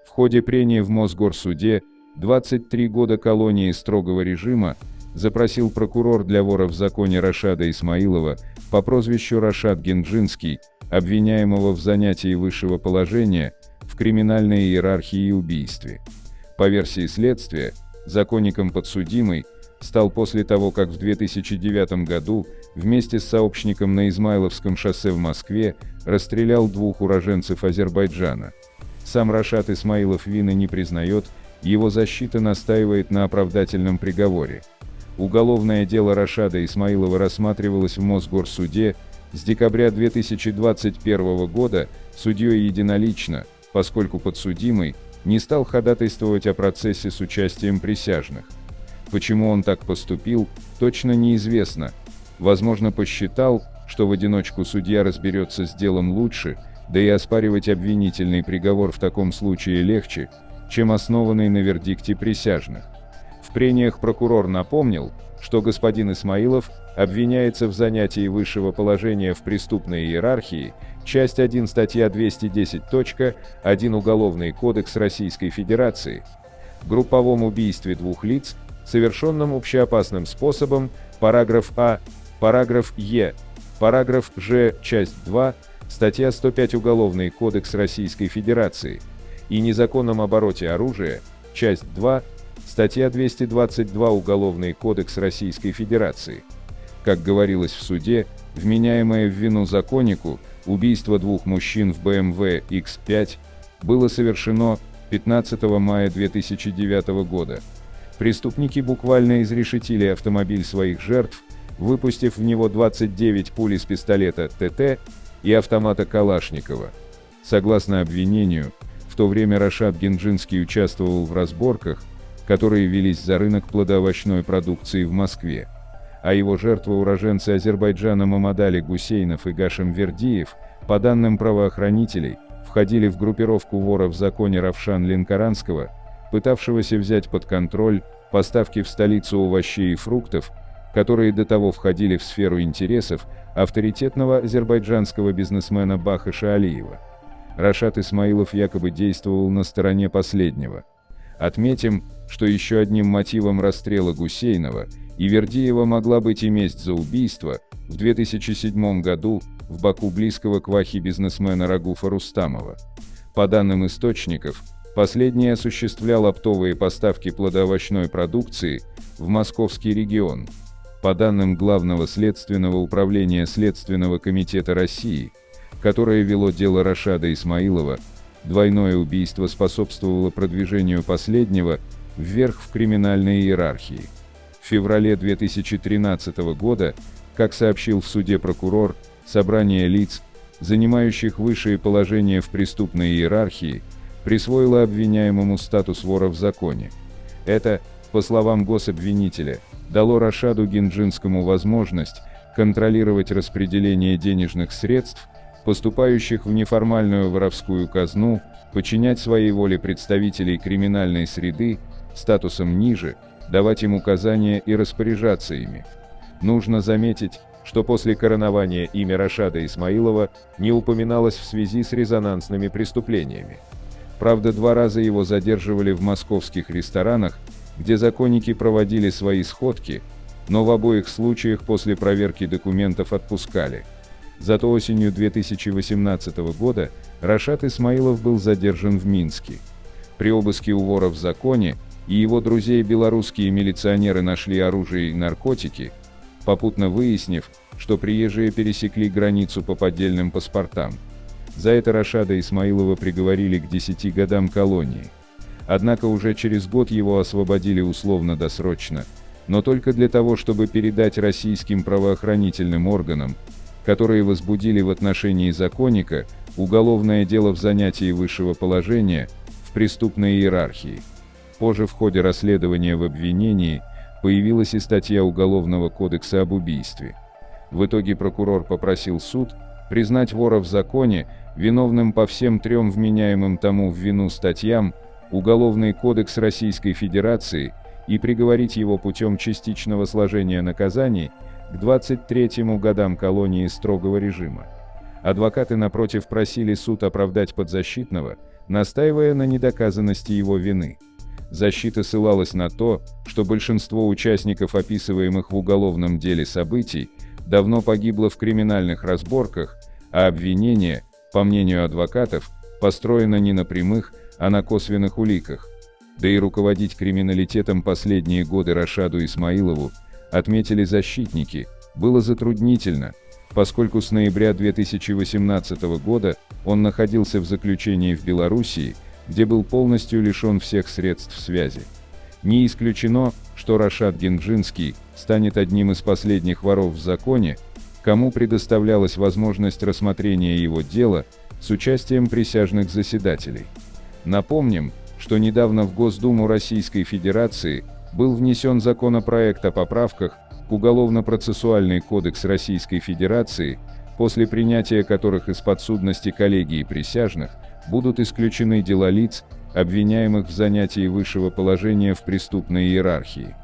В ходе прения в Мосгорсуде 23 года колонии строгого режима запросил прокурор для вора в законе Рашада Исмаилова по прозвищу Рашад Генджинский, обвиняемого в занятии высшего положения в криминальной иерархии и убийстве. По версии следствия, законником подсудимый стал после того, как в 2009 году вместе с сообщником на Измайловском шоссе в Москве расстрелял двух уроженцев Азербайджана. Сам Рашад Исмаилов вины не признает, его защита настаивает на оправдательном приговоре. Уголовное дело Рашада Исмаилова рассматривалось в Мосгорсуде с декабря 2021 года судьей единолично, поскольку подсудимый не стал ходатайствовать о процессе с участием присяжных. Почему он так поступил, точно неизвестно. Возможно, посчитал, что в одиночку судья разберется с делом лучше, да и оспаривать обвинительный приговор в таком случае легче, чем основанный на вердикте присяжных. В прениях прокурор напомнил, что господин Исмаилов обвиняется в занятии высшего положения в преступной иерархии, часть 1 статья 210.1 Уголовный кодекс Российской Федерации, групповом убийстве двух лиц, совершенном общеопасным способом, параграф А, параграф Е, параграф Ж, часть 2, статья 105 Уголовный кодекс Российской Федерации, и незаконном обороте оружия, часть 2, статья 222 Уголовный кодекс Российской Федерации. Как говорилось в суде, вменяемое в вину законнику, убийство двух мужчин в BMW X5 было совершено 15 мая 2009 года. Преступники буквально изрешетили автомобиль своих жертв, выпустив в него 29 пуль из пистолета ТТ и автомата Калашникова. Согласно обвинению, в то время Рашад Генджинский участвовал в разборках, которые велись за рынок плодоовощной продукции в Москве, а его жертвы уроженцы Азербайджана Мамадали Гусейнов и Гашем Вердиев, по данным правоохранителей, входили в группировку вора в законе Равшан Ленкоранского, пытавшегося взять под контроль поставки в столицу овощей и фруктов, которые до того входили в сферу интересов авторитетного азербайджанского бизнесмена Бахаша Алиева. Рашад Исмаилов якобы действовал на стороне последнего. Отметим, что еще одним мотивом расстрела Гусейнова и Вердиева могла быть и месть за убийство в 2007 году в Баку близкого к Вахе бизнесмена Рагуфа Рустамова. По данным источников, последний осуществлял оптовые поставки плодоовощной продукции в московский регион. По данным Главного следственного управления Следственного комитета России, которое вело дело Рашада Исмаилова, двойное убийство способствовало продвижению последнего вверх в криминальной иерархии. В феврале 2013 года, как сообщил в суде прокурор, собрание лиц, занимающих высшие положения в преступной иерархии, присвоило обвиняемому статус вора в законе. Это, по словам гособвинителя, дало Рашаду Генджинскому возможность контролировать распределение денежных средств, поступающих в неформальную воровскую казну, подчинять своей воле представителей криминальной среды, статусом ниже, давать им указания и распоряжаться ими. Нужно заметить, что после коронования имя Рашада Исмаилова не упоминалось в связи с резонансными преступлениями. Правда, 2 раза его задерживали в московских ресторанах, где законники проводили свои сходки, но в обоих случаях после проверки документов отпускали. Зато осенью 2018 года Рашад Исмаилов был задержан в Минске. При обыске у вора в законе и его друзей белорусские милиционеры нашли оружие и наркотики, попутно выяснив, что приезжие пересекли границу по поддельным паспортам. За это Рашада Исмаилова приговорили к 10 годам колонии. Однако уже через год его освободили условно-досрочно, но только для того, чтобы передать российским правоохранительным органам, которые возбудили в отношении законника уголовное дело в занятии высшего положения в преступной иерархии. Позже в ходе расследования в обвинении появилась и статья Уголовного кодекса об убийстве. В итоге прокурор попросил суд признать вора в законе виновным по всем 3 вменяемым тому в вину статьям Уголовный кодекс Российской Федерации и приговорить его путем частичного сложения наказаний к 23 годам колонии строгого режима. Адвокаты, напротив, просили суд оправдать подзащитного, настаивая на недоказанности его вины. Защита ссылалась на то, что большинство участников описываемых в уголовном деле событий давно погибло в криминальных разборках, а обвинение, по мнению адвокатов, построено не на прямых, а на косвенных уликах. Да и руководить криминалитетом последние годы Рашаду Исмаилову, отметили защитники, было затруднительно, поскольку с ноября 2018 года он находился в заключении в Белоруссии, где был полностью лишен всех средств связи. Не исключено, что Рашад Гинджинский станет одним из последних воров в законе, кому предоставлялась возможность рассмотрения его дела с участием присяжных заседателей. Напомним, что недавно в Госдуму Российской Федерации был внесен законопроект о поправках к Уголовно-процессуальный кодекс Российской Федерации, после принятия которых из подсудности коллегии присяжных будут исключены дела лиц, обвиняемых в занятии высшего положения в преступной иерархии.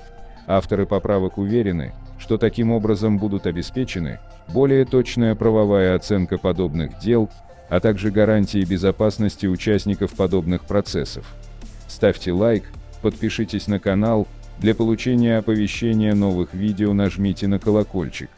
Авторы поправок уверены, что таким образом будут обеспечены более точная правовая оценка подобных дел, а также гарантии безопасности участников подобных процессов. Ставьте лайк, подпишитесь на канал, для получения оповещения новых видео нажмите на колокольчик.